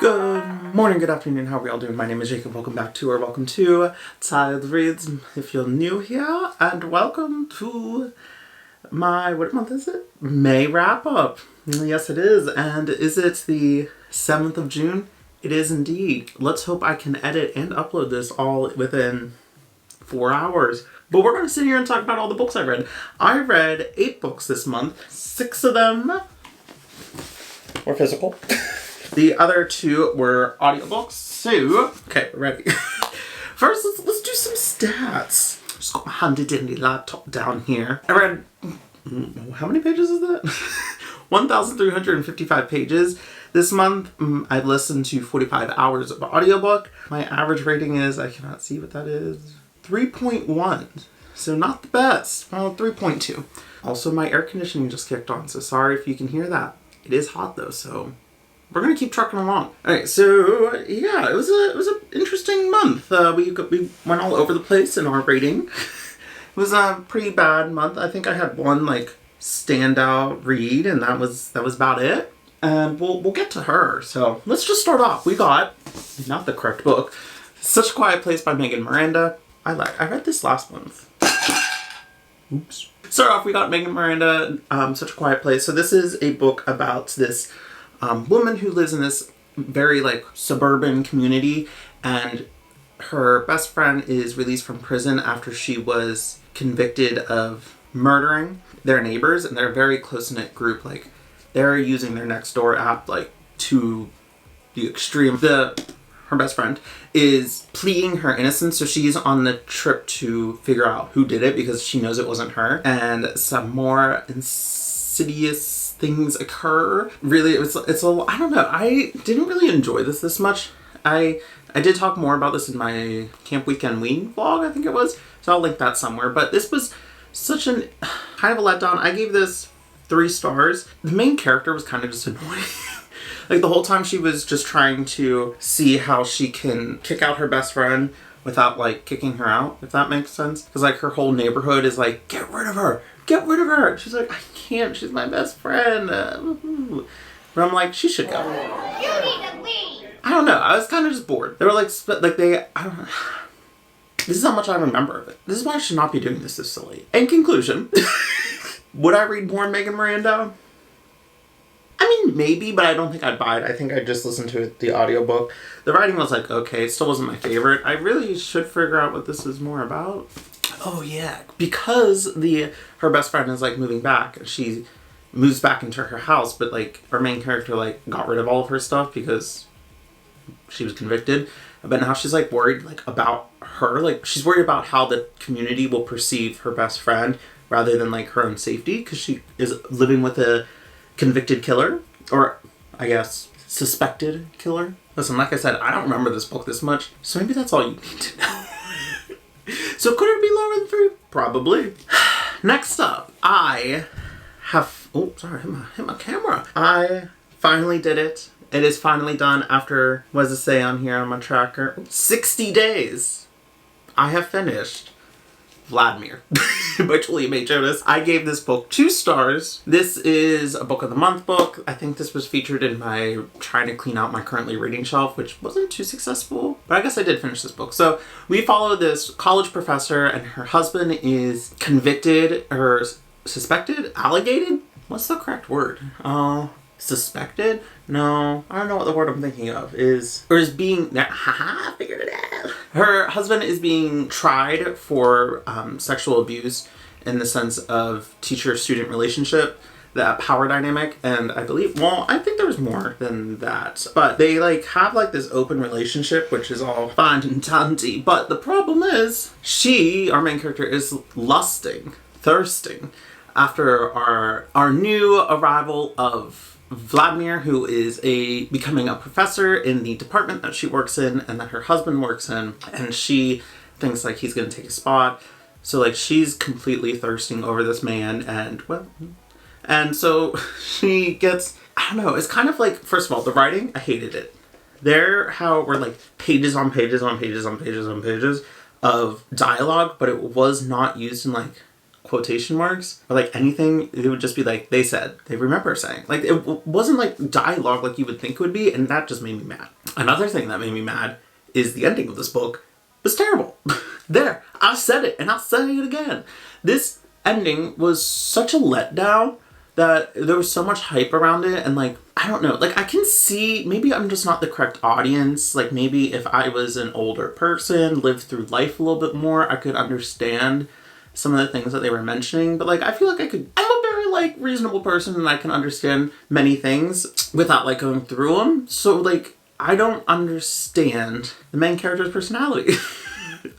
Good morning, good afternoon, how are we all doing? My name is Jacob, welcome back to, or welcome to Child Reads if you're new here, and welcome to my, what month is it? May wrap up. Yes it is, and is it the 7th of June? It is indeed. Let's hope I can edit and upload this all within 4 hours. But we're going to sit here and talk about all the books I read. I read 8 books this month. 6 of them were physical. The other 2 were audiobooks. So, okay, ready. First, let's do some stats. Just got my handy dandy laptop down here. I read, how many pages is that? 1,355 pages. This month, I've listened to 45 hours of audiobook. My average rating is, I cannot see what that is, 3.1. So not the best. Well, 3.2. Also, my air conditioning just kicked on, so sorry if you can hear that. It is hot though, so we're gonna keep trucking along. Alright, so yeah, it was an interesting month. We went all over the place in our rating. It was a pretty bad month. I think I had one like standout read, and that was about it. And we'll get to her. So let's just start off. We got, not the correct book, Such a Quiet Place by Miranda. I read this last month. Oops. Start off, we got Miranda, Such a Quiet Place. So this is a book about this woman who lives in this very like suburban community, and her best friend is released from prison after she was convicted of murdering their neighbors, and they're a very close-knit group. Like, they're using their Nextdoor app like to the extreme. Her best friend is pleading her innocence, so she's on the trip to figure out who did it because she knows it wasn't her, and some more insidious things occur. Really, it's a, I don't know, I didn't really enjoy this much. I did talk more about this in my Camp Weekend Ween vlog, I think it was, so I'll link that somewhere, but this was such an kind of a letdown. I gave this 3 stars. The main character was kind of just annoying. Like, the whole time she was just trying to see how she can kick out her best friend without, like, kicking her out, if that makes sense. Because, like, her whole neighborhood is like, get rid of her! Get rid of her! She's like, I can't, she's my best friend. But I'm like, she should go. You need to leave! I don't know, I was kind of just bored. They were like, I don't know. This is how much I remember of it. This is why I should not be doing this silly. In conclusion, would I read more Miranda? I mean, maybe, but I don't think I'd buy it. I think I'd just listen to the audiobook. The writing was like, okay, it still wasn't my favorite. I really should figure out what this is more about. Oh yeah, because her best friend is like moving back. She moves back into her house, but like our main character like got rid of all of her stuff because she was convicted. But now she's like worried like about her. Like, she's worried about how the community will perceive her best friend rather than like her own safety, because she is living with a convicted killer, or I guess suspected killer. Listen, like I said, I don't remember this book this much, so maybe that's all you need to know. So could it be lower than 3? Probably. Next up, I have, oh sorry, hit my camera. I finally did it. It is finally done after, what does it say on here on my tracker? 60 days. I have finished Vladimir by Jonas. I gave this book 2 stars. This is a book of the month book. I think this was featured in my trying to clean out my currently reading shelf, which wasn't too successful, but I guess I did finish this book. So we follow this college professor, and her husband is convicted, or suspected? Allegated? What's the correct word? Suspected? No, I don't know what the word I'm thinking of is. Or is being, haha, figured it out. Her husband is being tried for sexual abuse in the sense of teacher-student relationship, that power dynamic, and I believe, well, I think there was more than that. But they like have like this open relationship, which is all fine and dandy. But the problem is, our main character, is thirsting after our new arrival of Vladimir, who is becoming a professor in the department that she works in and that her husband works in, and she thinks like he's gonna take a spot. So like she's completely thirsting over this man, and so she gets, I don't know, it's kind of like, first of all, the writing, I hated it. How it were like pages on pages on pages on pages on pages of dialogue, but it was not used in like quotation marks or like anything, it would just be like, they said, they remember saying. Like, it wasn't like dialogue like you would think it would be, and that just made me mad. Another thing that made me mad is the ending of this book was terrible. There, I said it, and I'll say it again. This ending was such a letdown that there was so much hype around it, and like, I don't know, like I can see, maybe I'm just not the correct audience, like maybe if I was an older person, lived through life a little bit more, I could understand some of the things that they were mentioning, but like I feel like I'm a very like reasonable person and I can understand many things without like going through them, so like I don't understand the main character's personality.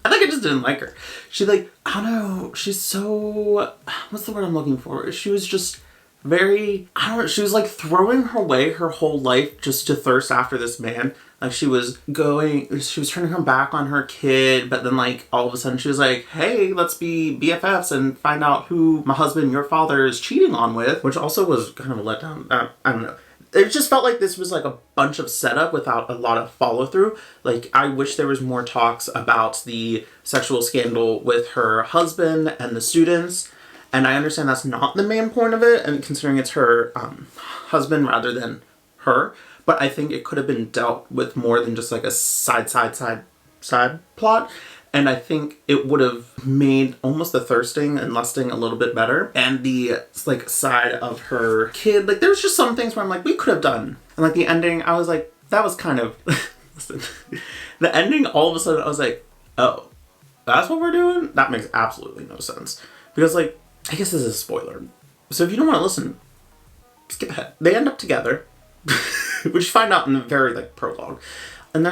I think I just didn't like her. She like, I don't know, she's so, what's the word I'm looking for? She was just very, I don't know, she was like throwing away her whole life just to thirst after this man. Like she was turning her back on her kid, but then like all of a sudden she was like, hey, let's be BFFs and find out who my husband, your father, is cheating on with, which also was kind of a letdown. I don't know. It just felt like this was like a bunch of setup without a lot of follow through. Like I wish there was more talks about the sexual scandal with her husband and the students. And I understand that's not the main point of it, and considering it's her husband rather than her. But I think it could have been dealt with more than just like a side plot. And I think it would have made almost the thirsting and lusting a little bit better. And the like side of her kid, like there was just some things where I'm like, we could have done. And like the ending, I was like, that was kind of, listen, the ending, all of a sudden I was like, oh, that's what we're doing? That makes absolutely no sense. Because like, I guess this is a spoiler. So if you don't want to listen, skip ahead. They end up together, which you find out in the very like prologue. And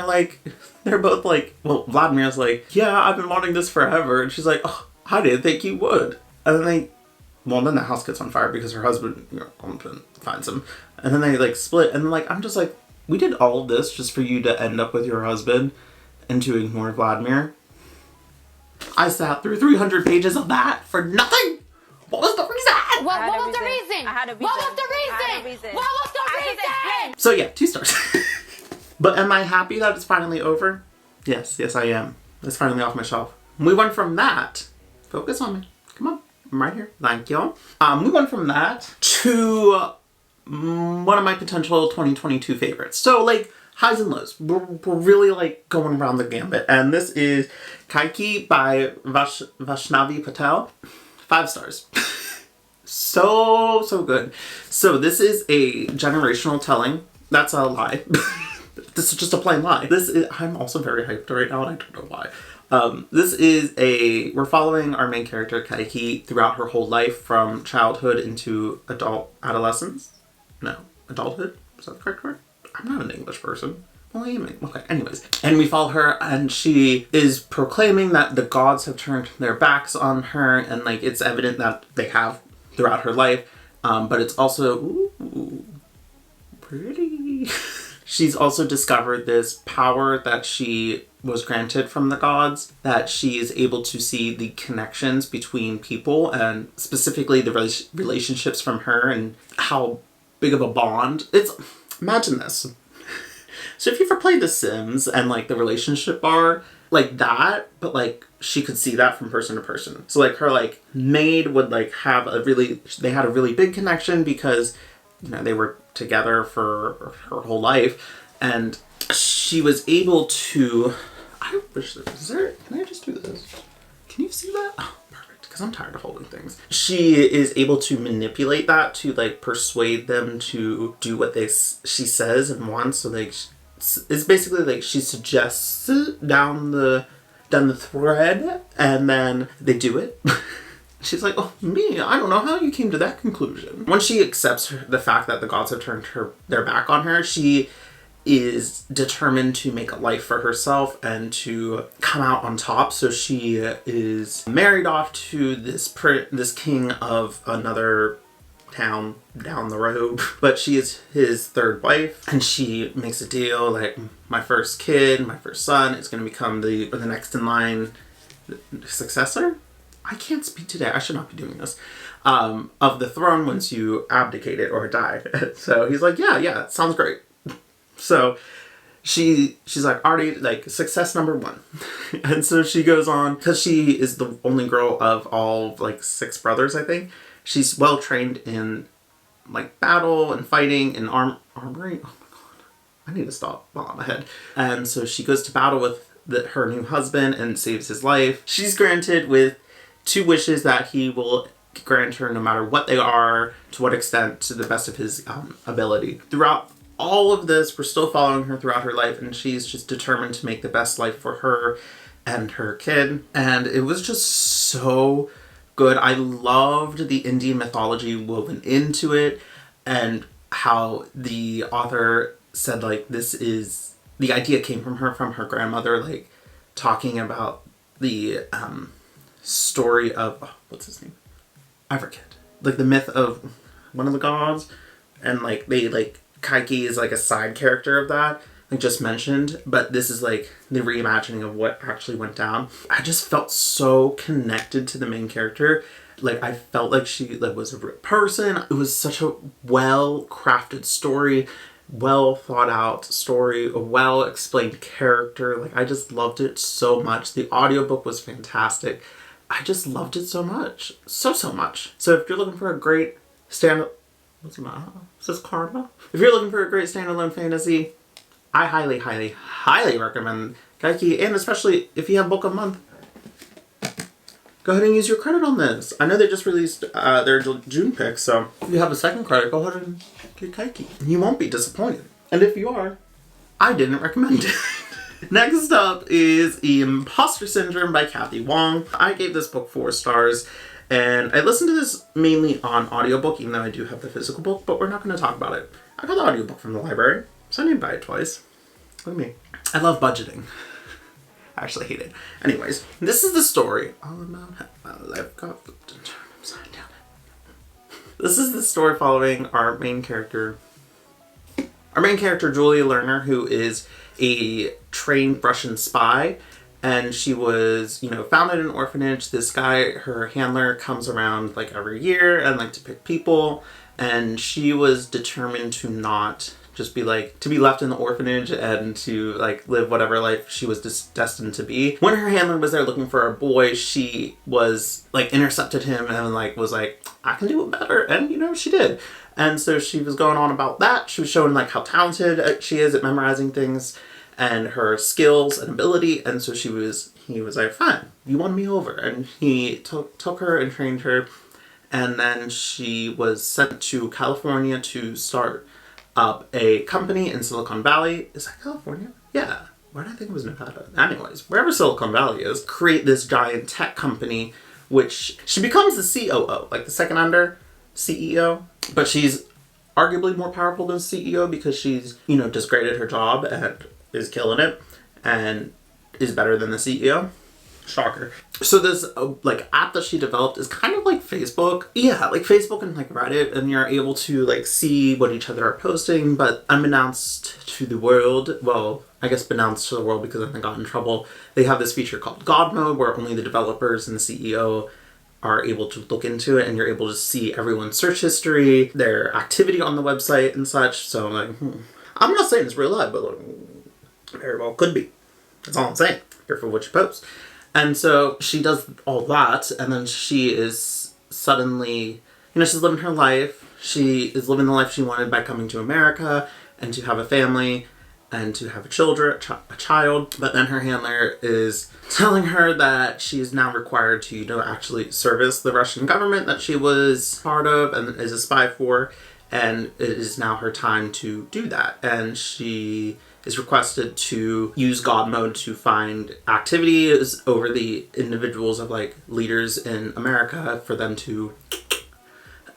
they're both like, well, Vladimir's like, yeah, I've been wanting this forever. And she's like, oh, I didn't think you would. And then then the house gets on fire because her husband, finds him. And then they like split. And like, I'm just like, we did all of this just for you to end up with your husband and to ignore Vladimir. I sat through 300 pages of that for nothing. What was the reason? What was the reason? I had a reason. What was the reason? What was the reason? So yeah, 2 stars. But am I happy that it's finally over? Yes, I am. It's finally off my shelf. We went from that, focus on me, come on, I'm right here, thank you. We went from that to one of my potential 2022 favorites. So like, highs and lows. We're really like going around the gambit. And this is Kaikey by Vaishnavi Patel. 5 stars. So good. So this is a generational telling. That's a lie. This is just a plain lie. I'm also very hyped right now and I don't know why. We're following our main character Kaikey throughout her whole life from childhood into adolescence. No, adulthood? Is that the correct word? I'm not an English person. Well, I am. Okay, anyways. And we follow her and she is proclaiming that the gods have turned their backs on her and like it's evident that they have throughout her life. But it's also, pretty. She's also discovered this power that she was granted from the gods, that she is able to see the connections between people and specifically the relationships from her and how big of a bond. Imagine this. So if you've ever played The Sims and like the relationship bar, like that, but like she could see that from person to person. So like her like maid would like they had a really big connection because they were together for her whole life and she was able to, I wish can I just do this? Can you see that? Oh, perfect, because I'm tired of holding things. She is able to manipulate that to like persuade them to do what she says and wants. So like it's basically like she suggests it down the thread and then they do it. She's like, oh, me, I don't know how you came to that conclusion. When she accepts the fact that the gods have turned their back on her, she is determined to make a life for herself and to come out on top. So she is married off to this king of another town down the road, but she is his 3rd wife and she makes a deal like my first kid, my first son is going to become the next in line successor. I can't speak today. I should not be doing this. Of the throne once you abdicate it or die. So he's like, yeah, it sounds great. So she's like, already, like, success number one. And so she goes on, because she is the only girl of all, like, 6 brothers, I think. She's well trained in, like, battle and fighting and armory. Oh my god. I need to stop while I'm ahead. And so she goes to battle with her new husband and saves his life. She's granted with 2 wishes that he will grant her no matter what they are, to what extent, to the best of his ability. Throughout all of this, we're still following her throughout her life, and she's just determined to make the best life for her and her kid. And it was just so good. I loved the Indian mythology woven into it, and how the author said, like, the idea came from her grandmother, like, talking about the story of, what's his name? I forget. Like, the myth of one of the gods, and, like, Kaikey is, like, a side character of that, like, just mentioned, but this is, like, the reimagining of what actually went down. I just felt so connected to the main character. Like, I felt like she, like, was a real person. It was such a well-crafted story, well thought out story, a well explained character. Like, I just loved it so much. The audiobook was fantastic. I just loved it so much. So much. So if you're looking for a great what's the matter? Is this karma? If you're looking for a great standalone fantasy, I highly, highly, highly recommend Kaikey, and especially if you have book a month, go ahead and use your credit on this. I know they just released their June pick, so if you have a second credit, go ahead and get Kaikey. You won't be disappointed. And if you are, I didn't recommend it. Next up is Imposter Syndrome by Cathy Wang. I gave this book 4 stars, and I listened to this mainly on audiobook, even though I do have the physical book, but we're not going to talk about it. I got the audiobook from the library, so I didn't buy it twice. Look at me. I love budgeting. I actually hate it. Anyways, this is the story all about how my life got flipped and turned upside down. This is the story following our main character, Julia Lerner, who is a trained Russian spy, and she was, found in an orphanage. This guy, her handler, comes around like every year and like to pick people, and she was determined to not just be like, to be left in the orphanage and to like live whatever life she was destined to be. When her handler was there looking for a boy, she was like intercepted him and like was like, I can do it better, and she did. And so she was going on about that. She was showing like how talented she is at memorizing things and her skills and ability. And so he was like, fine, you won me over. And he took her and trained her. And then she was sent to California to start up a company in Silicon Valley. Is that California? Yeah. Why did I think it was Nevada? Anyways, wherever Silicon Valley is, create this giant tech company, which she becomes the COO, like the second under CEO. But she's arguably more powerful than CEO because she's, just great at her job and is killing it and is better than the CEO. Shocker. So this app that she developed is kind of like Facebook. Yeah, like Facebook and like Reddit, and you're able to like see what each other are posting, but unbeknownst to the world, well, I guess beknownst to the world because I got in trouble, they have this feature called God Mode where only the developers and the CEO are able to look into it, and you're able to see everyone's search history, their activity on the website and such. So I'm like, I'm not saying it's real life, but very well could be. That's all I'm saying. Careful what you post. And so she does all that, and then she is suddenly, she's living her life. She is living the life she wanted by coming to America and to have a family and to have a child. But then her handler is telling her that she is now required to, actually service the Russian government that she was part of and is a spy for. And it is now her time to do that. And she is requested to use God Mode to find activities over the individuals of like leaders in America for them to,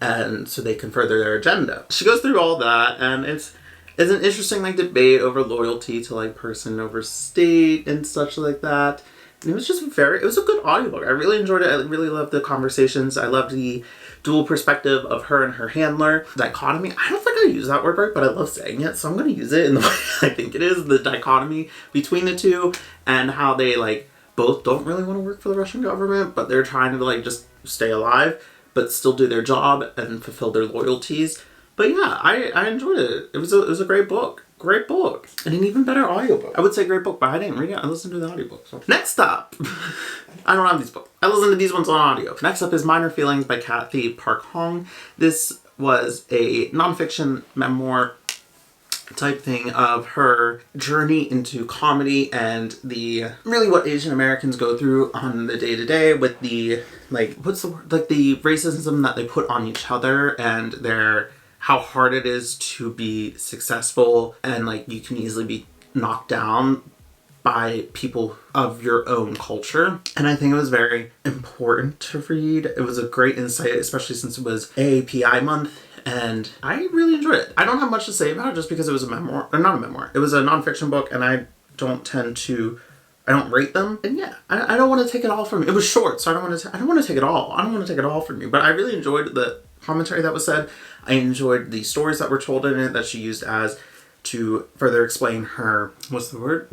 and so they can further their agenda. She goes through all that, and it's an interesting like debate over loyalty to like person over state and such like that. And it was just it was a good audiobook. I really enjoyed it. I really loved the conversations. I loved the dual perspective of her and her handler. Dichotomy. I don't think I use that word right, but I love saying it, so I'm going to use it in the way I think it is. The dichotomy between the two and how they like both don't really want to work for the Russian government, but they're trying to like just stay alive, but still do their job and fulfill their loyalties. But yeah, I enjoyed it. It was a great book. great book. And an even better audiobook. I would say great book, but I didn't read it. I listened to the audiobook. So. Next up, I don't have these books. I listened to these ones on audio. Next up is Minor Feelings by Cathy Park Hong. This was a nonfiction memoir type thing of her journey into comedy and the really what Asian Americans go through on the day-to-day with the what's the word, the racism that they put on each other and their how hard it is to be successful and you can easily be knocked down by people of your own culture. And I think it was very important to read. It was a great insight, especially since it was API month. And I really enjoyed it. I don't have much to say about it just because it was a memoir, or not a memoir. It was a nonfiction book and I don't rate them. And yeah, I don't want to take it all from you. It was short, so I don't want to take it all. I don't want to take it all from you. But I really enjoyed the commentary that was said. I enjoyed the stories that were told in it that she used as to further explain her,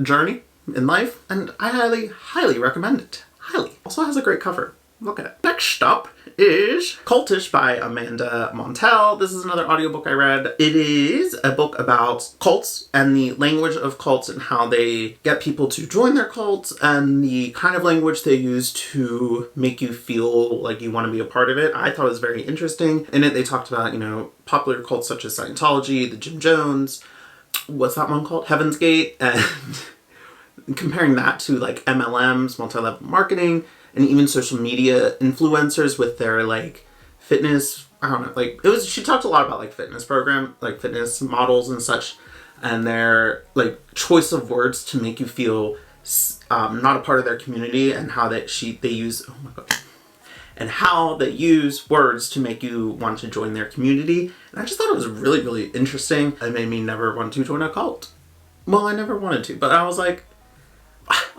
journey in life. And I highly, highly recommend it. Highly. Also has a great cover. Look at it. Next up is Cultish by Amanda Montell. This is another audiobook I read. It is a book about cults and the language of cults and how they get people to join their cults and the kind of language they use to make you feel like you want to be a part of it. I thought it was very interesting. In it, they talked about, popular cults such as Scientology, the Jim Jones, what's that one called? Heaven's Gate, and comparing that to MLMs, multi-level marketing, and even social media influencers with their fitness, I don't know, she talked a lot about fitness program, fitness models and such, and their choice of words to make you feel not a part of their community, and how they use, oh my god, and how they use words to make you want to join their community. And I just thought it was really, really interesting. It made me never want to join a cult. Well, I never wanted to, but I was like,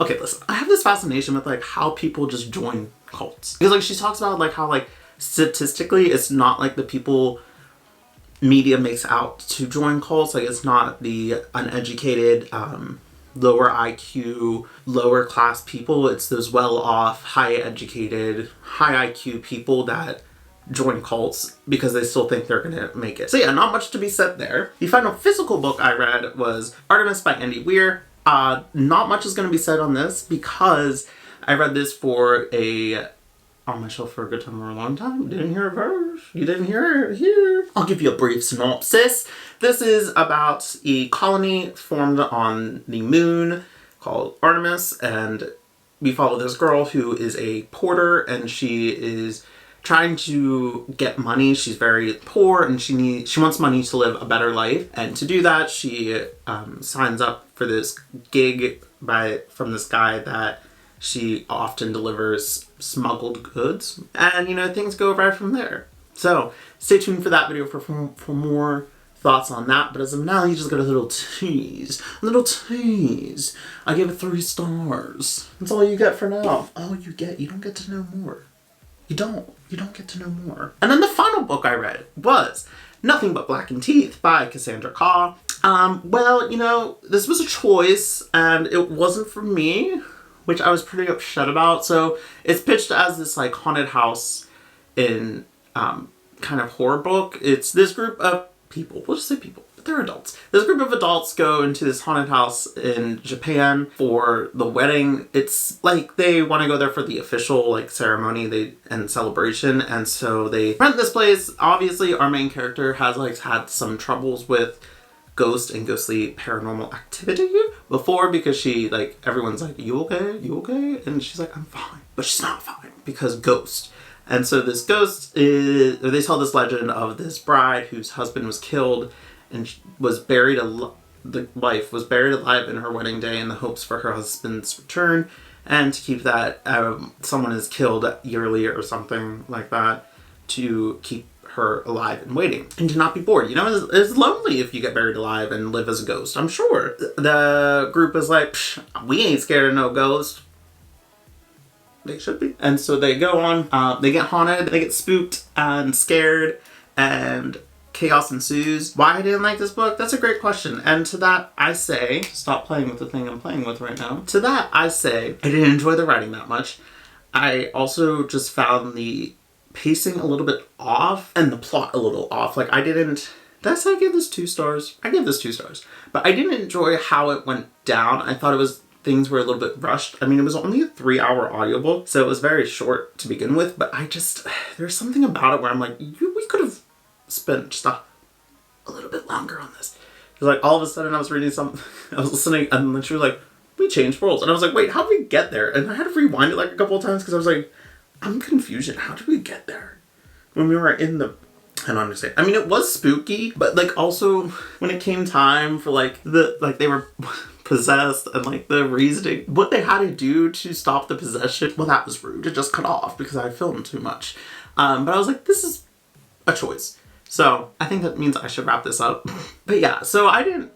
okay, listen, I have this fascination with how people just join cults. Because she talks about how statistically it's not the people media makes out to join cults. It's not the uneducated, lower IQ, lower class people. It's those well-off, high educated, high IQ people that join cults because they still think they're gonna make it. So yeah, not much to be said there. The final physical book I read was Artemis by Andy Weir. Not much is going to be said on this because I read this on my shelf for a good time or a long time. You didn't hear a verse. You didn't hear it here. I'll give you a brief synopsis. This is about a colony formed on the moon called Artemis, and we follow this girl who is a porter, and she is trying to get money. She's very poor and she wants money to live a better life. And to do that, she signs up for this gig from this guy that she often delivers smuggled goods. And, things go right from there. So stay tuned for that video for more thoughts on that. But as of now, you just got a little tease. I gave it 3 stars. That's all you get for now. All you get. You don't get to know more. You don't get to know more. And then the final book I read was Nothing But Blackened Teeth by Cassandra Khaw. Well, this was a choice and it wasn't for me, which I was pretty upset about. So it's pitched as this haunted house in kind of horror book. It's this group of people, we'll just say people, but they're adults. This group of adults go into this haunted house in Japan for the wedding. It's they want to go there for the official ceremony and celebration, and so they rent this place. Obviously our main character has had some troubles with ghost and ghostly paranormal activity before, because she everyone's you okay, and she's I'm fine, but she's not fine because ghost. And so this ghost they tell this legend of this bride whose husband was killed and was buried the wife was buried alive in her wedding day in the hopes for her husband's return, and to keep that someone is killed yearly or something like that to keep her alive and waiting and to not be bored. It's lonely if you get buried alive and live as a ghost, I'm sure. The group is we ain't scared of no ghost. They should be. And so they go on, they get haunted, they get spooked and scared, and chaos ensues. Why I didn't like this book? That's a great question. And to that I say, stop playing with the thing I'm playing with right now. To that I say, I didn't enjoy the writing that much. I also just found the pacing a little bit off and the plot a little off. I didn't Did I say I gave this 2 stars? I gave this 2 stars. But I didn't enjoy how it went down. I thought things were a little bit rushed. I mean, it was only a 3-hour audiobook, so it was very short to begin with, but there's something about it where I'm like, we could have spent just a little bit longer on this. Because like all of a sudden I was reading something, I was listening, and then she was like, we changed worlds. And I was like, wait, how did we get there? And I had to rewind it like a couple of times because I was like, I'm confused. How did we get there? When we were in the... I don't understand. I mean, it was spooky, but like also when it came time for like they were possessed and like the reasoning, what they had to do to stop the possession, well, that was rude. It just cut off because I filmed too much. But I was like, this is a choice. So I think that means I should wrap this up. But yeah, so I didn't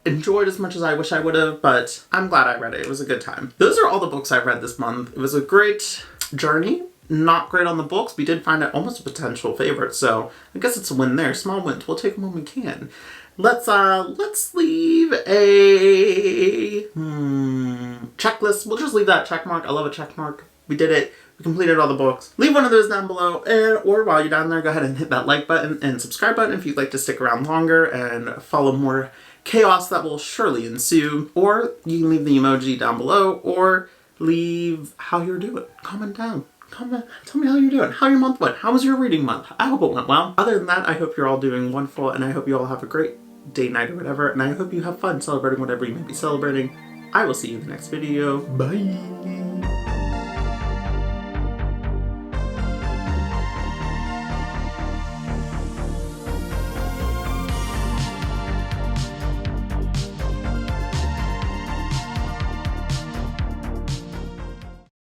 enjoy it as much as I wish I would have, but I'm glad I read it. It was a good time. Those are all the books I've read this month. It was a great journey. Not great on the books. We did find it almost a potential favorite, so I guess it's a win there. Small wins. We'll take them when we can. Let's leave a checklist. We'll just leave that check mark. I love a check mark. We did it. We completed all the books. Leave one of those down below, or while you're down there, go ahead and hit that like button and subscribe button if you'd like to stick around longer and follow more chaos that will surely ensue. Or you can leave the emoji down below, or leave how you're doing. Comment down. Comment, tell me how you're doing, how your month went, how was your reading month? I hope it went well. Other than that, I hope you're all doing wonderful, and I hope you all have a great day, night, or whatever, and I hope you have fun celebrating whatever you may be celebrating. I will see you in the next video. Bye!